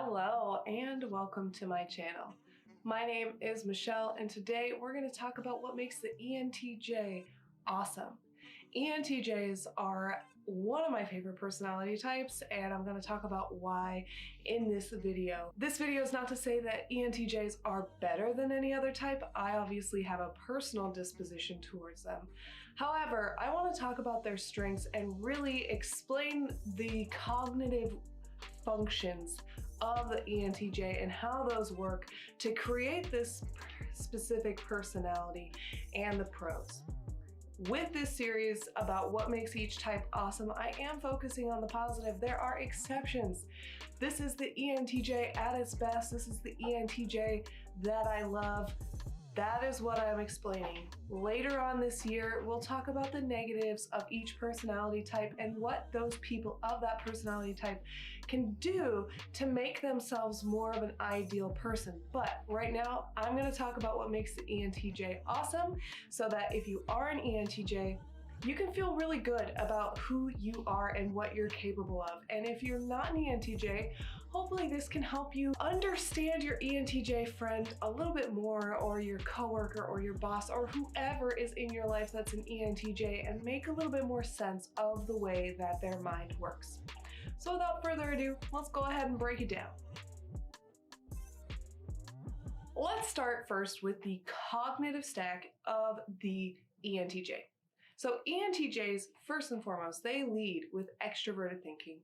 Hello and welcome to my channel. My name is Michelle and today we're going to talk about what makes the ENTJ awesome. ENTJs are one of my favorite personality types and I'm going to talk about why in this video. This video is not to say that ENTJs are better than any other type. I obviously have a personal disposition towards them. However, I want to talk about their strengths and really explain the cognitive functions of the ENTJ and how those work to create this specific personality and the pros. With this series about what makes each type awesome, I am focusing on the positive. There are exceptions. This is the ENTJ at its best. This is the ENTJ that I love. That is what I'm explaining. Later on this year, we'll talk about the negatives of each personality type and what those people of that personality type can do to make themselves more of an ideal person. But right now, I'm going to talk about what makes the ENTJ awesome so that if you are an ENTJ, you can feel really good about who you are and what you're capable of. And if you're not an ENTJ, hopefully this can help you understand your ENTJ friend a little bit more, or your coworker or your boss or whoever is in your life that's an ENTJ, and make a little bit more sense of the way that their mind works. So without further ado, let's go ahead and break it down. Let's start first with the cognitive stack of the ENTJ. So ENTJs, first and foremost, they lead with extroverted thinking.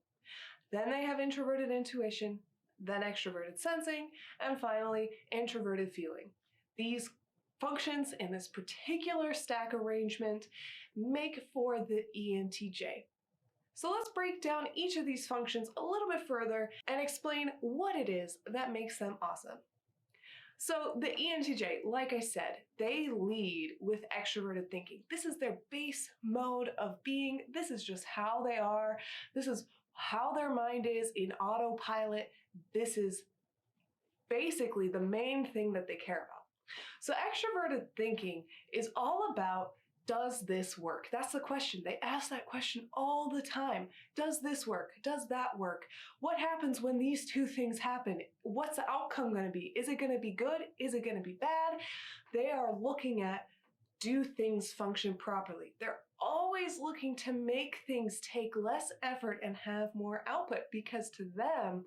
Then they have introverted intuition, then extroverted sensing, and finally, introverted feeling. These functions in this particular stack arrangement make for the ENTJ. So let's break down each of these functions a little bit further and explain what it is that makes them awesome. So the ENTJ, like I said, they lead with extroverted thinking. This is their base mode of being. This is just how they are. This is how their mind is in autopilot. This is basically the main thing that they care about. So extroverted thinking is all about, does this work? That's the question. They ask that question all the time. Does this work? Does that work? What happens when these two things happen? What's the outcome going to be? Is it going to be good? Is it going to be bad? They are looking at, do things function properly? They're always looking to make things take less effort and have more output, because to them,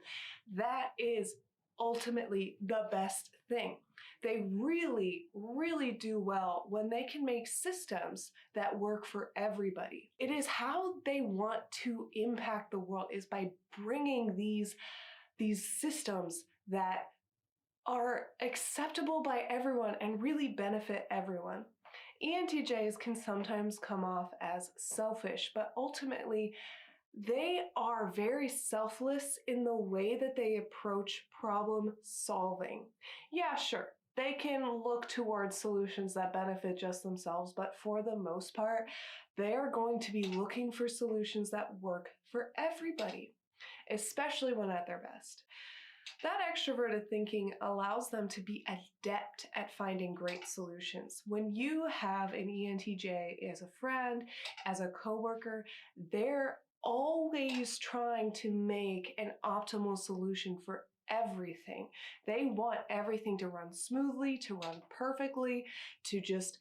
that is ultimately the best thing. They really, really do well when they can make systems that work for everybody. It is how they want to impact the world, is by bringing these systems that are acceptable by everyone and really benefit everyone. ENTJs can sometimes come off as selfish, but ultimately they are very selfless in the way that they approach problem solving. Yeah, sure, they can look towards solutions that benefit just themselves, but for the most part, they are going to be looking for solutions that work for everybody, especially when at their best. That extroverted thinking allows them to be adept at finding great solutions. When you have an ENTJ as a friend, as a coworker, they're always trying to make an optimal solution for everything. They want everything to run smoothly, to run perfectly, to just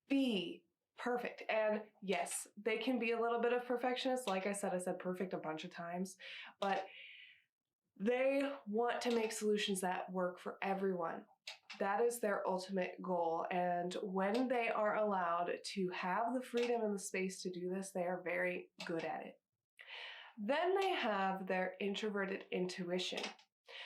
be perfect. And yes, they can be a little bit of perfectionist. Like I said perfect a bunch of times, but they want to make solutions that work for everyone. That is their ultimate goal. And when they are allowed to have the freedom and the space to do this, they are very good at it. Then they have their introverted intuition.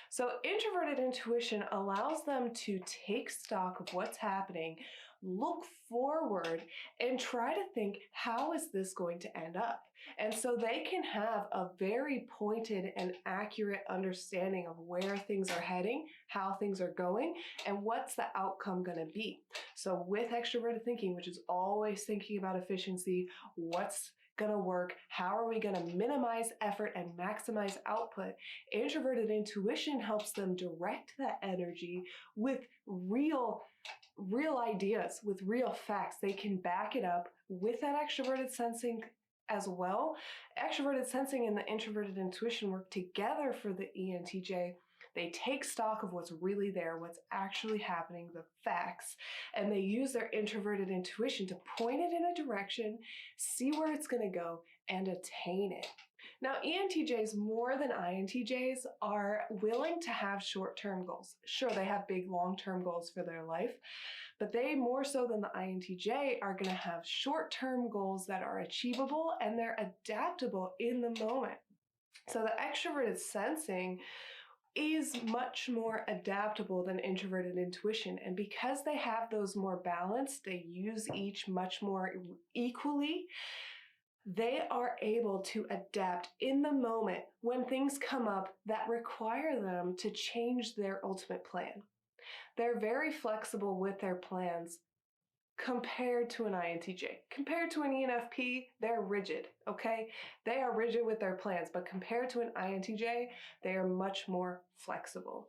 So introverted intuition allows them to take stock of what's happening, look forward, and try to think, how is this going to end up? And so they can have a very pointed and accurate understanding of where things are heading, how things are going, and what's the outcome going to be. So with extroverted thinking, which is always thinking about efficiency, what's going to work, how are we going to minimize effort and maximize output, introverted intuition helps them direct that energy with real ideas, with real facts. They can back it up with that extroverted sensing as well. Extroverted sensing and the introverted intuition work together for the ENTJ. They take stock of what's really there, what's actually happening, the facts, and they use their introverted intuition to point it in a direction, see where it's going to go, and attain it. Now, ENTJs, more than INTJs, are willing to have short-term goals. Sure, they have big long-term goals for their life, but they, more so than the INTJ, are going to have short-term goals that are achievable and they're adaptable in the moment. So the extroverted sensing is much more adaptable than introverted intuition. And because they have those more balanced, they use each much more equally, they are able to adapt in the moment when things come up that require them to change their ultimate plan. They're very flexible with their plans compared to an INTJ. Compared to an ENFP, they're rigid, okay? They are rigid with their plans, but compared to an INTJ, they are much more flexible.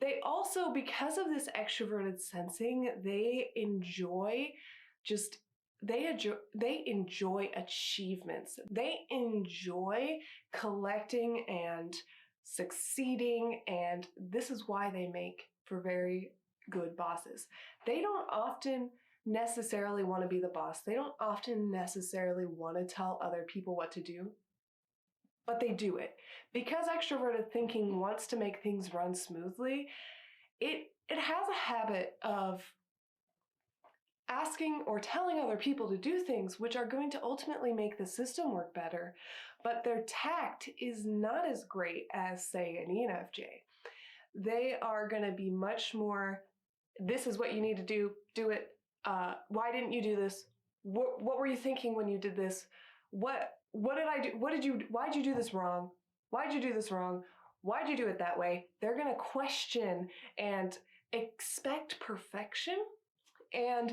They also, because of this extroverted sensing, they enjoy achievements. They enjoy collecting and succeeding, and this is why they make for very good bosses. They don't often necessarily want to be the boss. They don't often necessarily want to tell other people what to do, but they do it. Because extroverted thinking wants to make things run smoothly, it has a habit of asking or telling other people to do things which are going to ultimately make the system work better, but their tact is not as great as, say, an ENFJ. They are going to be much more, this is what you need to do it. Why didn't you do this? What were you thinking when you did this? What did I do? Why'd you do this wrong? Why'd you do this wrong? Why'd you do it that way? They're going to question and expect perfection. And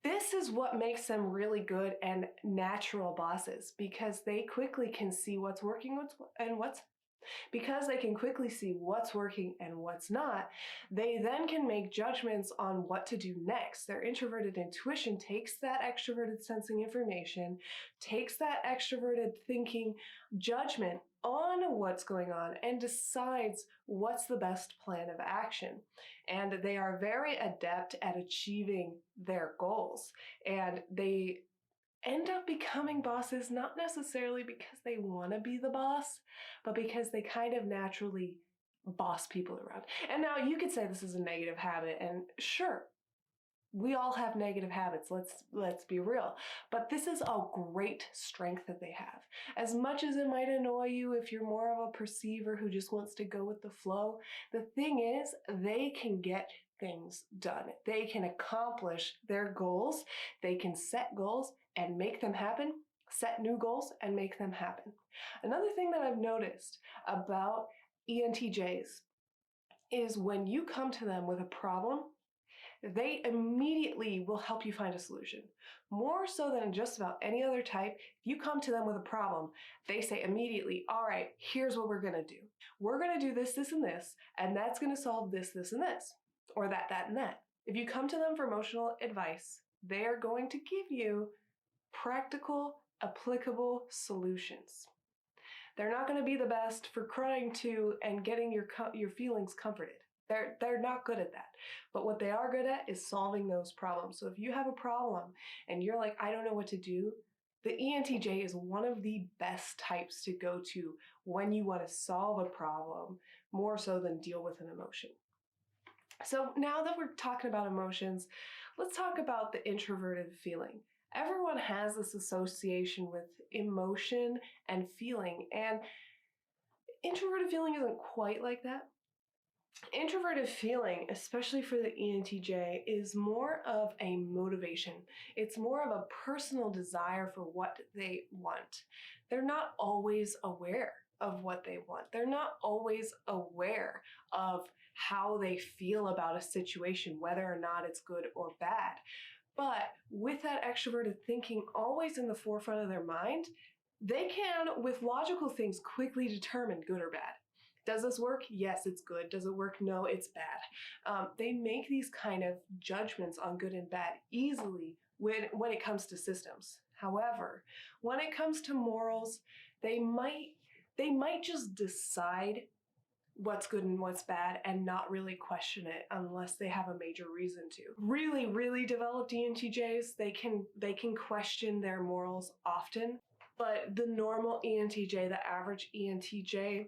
this is what makes them really good and natural bosses, because they quickly can see what's working and because they can quickly see what's working and what's not, they then can make judgments on what to do next. Their introverted intuition takes that extroverted sensing information, takes that extroverted thinking judgment on what's going on, and decides what's the best plan of action. And they are very adept at achieving their goals. And they end up becoming bosses, not necessarily because they want to be the boss, but because they kind of naturally boss people around. And now you could say this is a negative habit, and sure, we all have negative habits, let's be real. But this is a great strength that they have. As much as it might annoy you if you're more of a perceiver who just wants to go with the flow, the thing is, they can get things done. They can accomplish their goals. They can set goals and make them happen, set new goals and make them happen. Another thing that I've noticed about ENTJs is when you come to them with a problem, they immediately will help you find a solution. More so than just about any other type, if you come to them with a problem, they say immediately, all right, here's what we're gonna do. We're gonna do this, this, and this, and that's gonna solve this, this, and this, or that, and that. If you come to them for emotional advice, they are going to give you practical, applicable solutions. They're not gonna be the best for crying to and getting your feelings comforted. They're not good at that. But what they are good at is solving those problems. So if you have a problem and you're like, I don't know what to do, the ENTJ is one of the best types to go to when you want to solve a problem, more so than deal with an emotion. So now that we're talking about emotions, let's talk about the introverted feeling. Everyone has this association with emotion and feeling, and introverted feeling isn't quite like that. Introverted feeling, especially for the ENTJ, is more of a motivation. It's more of a personal desire for what they want. They're not always aware of what they want. They're not always aware of how they feel about a situation, whether or not it's good or bad. But with that extroverted thinking always in the forefront of their mind, they can, with logical things, quickly determine good or bad. Does this work? Yes, it's good. Does it work? No, it's bad. They make these kind of judgments on good and bad easily when it comes to systems. However, when it comes to morals, they might just decide what's good and what's bad and not really question it unless they have a major reason to. Really, really developed ENTJs, they can question their morals often, but the normal ENTJ, the average ENTJ,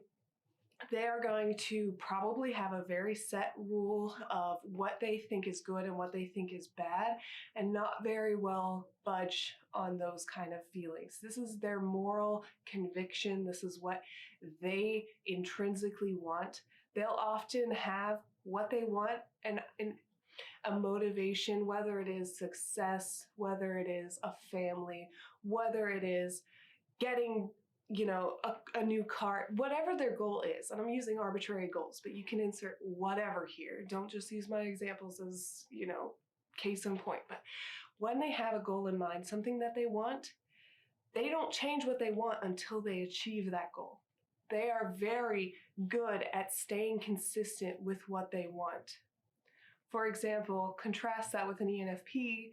they are going to probably have a very set rule of what they think is good and what they think is bad, and not very well budge on those kind of feelings. This is their moral conviction. This is what they intrinsically want. They'll often have what they want and a motivation, whether it is success, whether it is a family, whether it is getting a new car, whatever their goal is. And I'm using arbitrary goals, but you can insert whatever here. Don't just use my examples as, case in point. But when they have a goal in mind, something that they want, they don't change what they want until they achieve that goal. They are very good at staying consistent with what they want. For example, contrast that with an ENFP.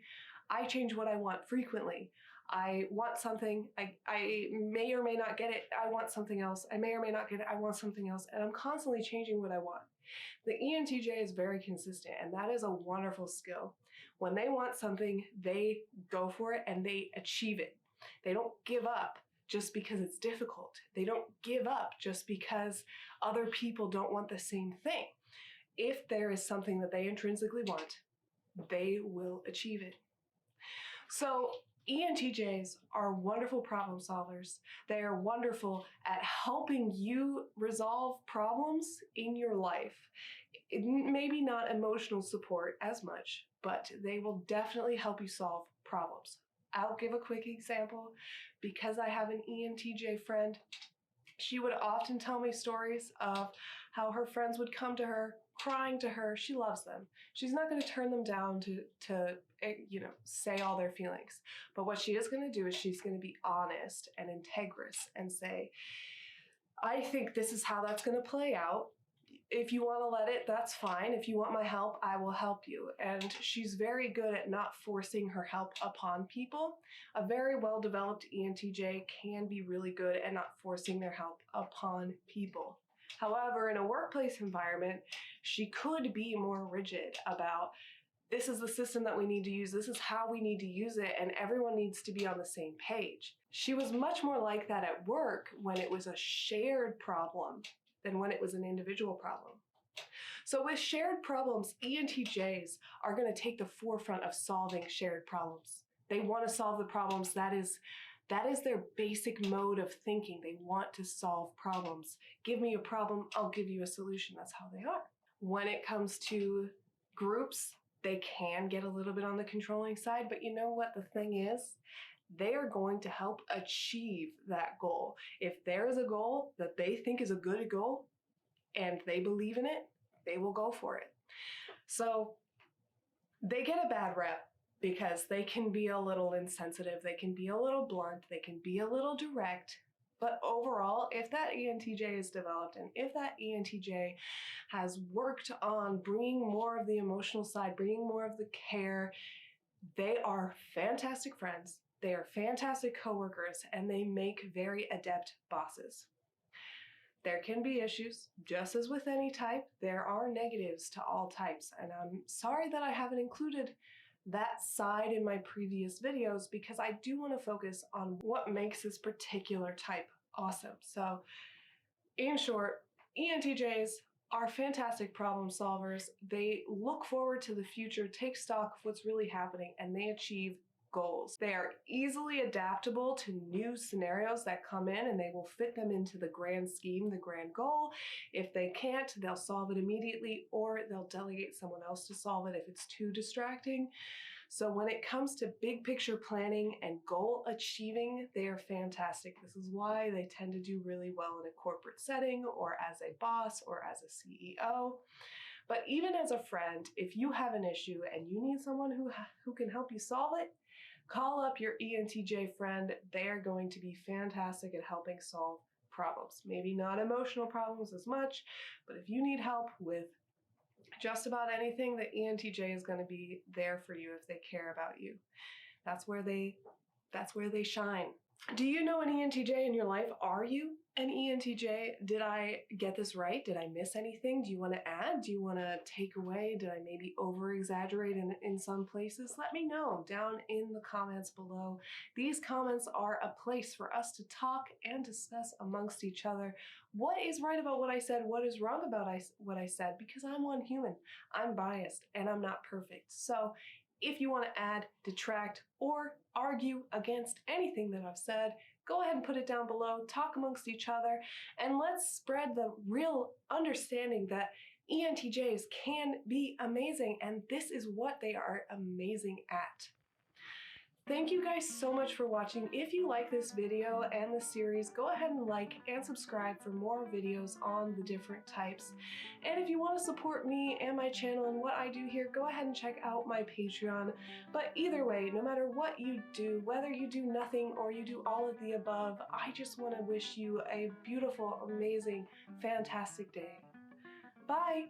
I change what I want frequently. I want something, I may or may not get it, I want something else. I may or may not get it, I want something else. And I'm constantly changing what I want. The ENTJ is very consistent, and that is a wonderful skill. When they want something, they go for it and they achieve it. They don't give up just because it's difficult. They don't give up just because other people don't want the same thing. If there is something that they intrinsically want, they will achieve it. So ENTJs are wonderful problem solvers. They are wonderful at helping you resolve problems in your life. Maybe not emotional support as much, but they will definitely help you solve problems. I'll give a quick example. Because I have an ENTJ friend, she would often tell me stories of how her friends would come to her, crying to her. She loves them. She's not going to turn them down to say all their feelings. But what she is going to do is she's going to be honest and integrous and say, I think this is how that's going to play out. If you want to let it, that's fine. If you want my help, I will help you. And she's very good at not forcing her help upon people. A very well-developed ENTJ can be really good at not forcing their help upon people. However, in a workplace environment, she could be more rigid about, this is the system that we need to use, this is how we need to use it, and everyone needs to be on the same page. She was much more like that at work when it was a shared problem than when it was an individual problem. So with shared problems, ENTJs are going to take the forefront of solving shared problems. They want to solve the problems. That is their basic mode of thinking. They want to solve problems. Give me a problem, I'll give you a solution. That's how they are. When it comes to groups, they can get a little bit on the controlling side, but you know what the thing is? They are going to help achieve that goal. If there is a goal that they think is a good goal and they believe in it, they will go for it. So they get a bad rep because they can be a little insensitive, they can be a little blunt, they can be a little direct. But overall, if that ENTJ is developed and if that ENTJ has worked on bringing more of the emotional side, bringing more of the care, they are fantastic friends. They are fantastic coworkers, and they make very adept bosses. There can be issues, just as with any type. There are negatives to all types, and I'm sorry that I haven't included that side in my previous videos because I do want to focus on what makes this particular type awesome. So, in short, ENTJs are fantastic problem solvers. They look forward to the future, take stock of what's really happening, and they achieve goals. They are easily adaptable to new scenarios that come in, and they will fit them into the grand scheme, the grand goal. If they can't, they'll solve it immediately, or they'll delegate someone else to solve it if it's too distracting. So when it comes to big picture planning and goal achieving, they are fantastic. This is why they tend to do really well in a corporate setting, or as a boss, or as a CEO. But even as a friend, if you have an issue and you need someone who can help you solve it, call up your ENTJ friend. They are going to be fantastic at helping solve problems. Maybe not emotional problems as much, but if you need help with just about anything, the ENTJ is going to be there for you if they care about you. That's where they That's where they shine. Do you know an ENTJ in your life? Are you an ENTJ? Did I get this right? Did I miss anything? Do you want to add? Do you want to take away? Did I maybe over-exaggerate in some places? Let me know down in the comments below. These comments are a place for us to talk and discuss amongst each other. What is right about what I said? What is wrong about what I said? Because I'm one human. I'm biased and I'm not perfect. So if you want to add, detract, or argue against anything that I've said, go ahead and put it down below, talk amongst each other, and let's spread the real understanding that ENTJs can be amazing, and this is what they are amazing at. Thank you guys so much for watching. If you like this video and the series, go ahead and like and subscribe for more videos on the different types. And if you want to support me and my channel and what I do here, go ahead and check out my Patreon. But either way, no matter what you do, whether you do nothing or you do all of the above, I just want to wish you a beautiful, amazing, fantastic day. Bye!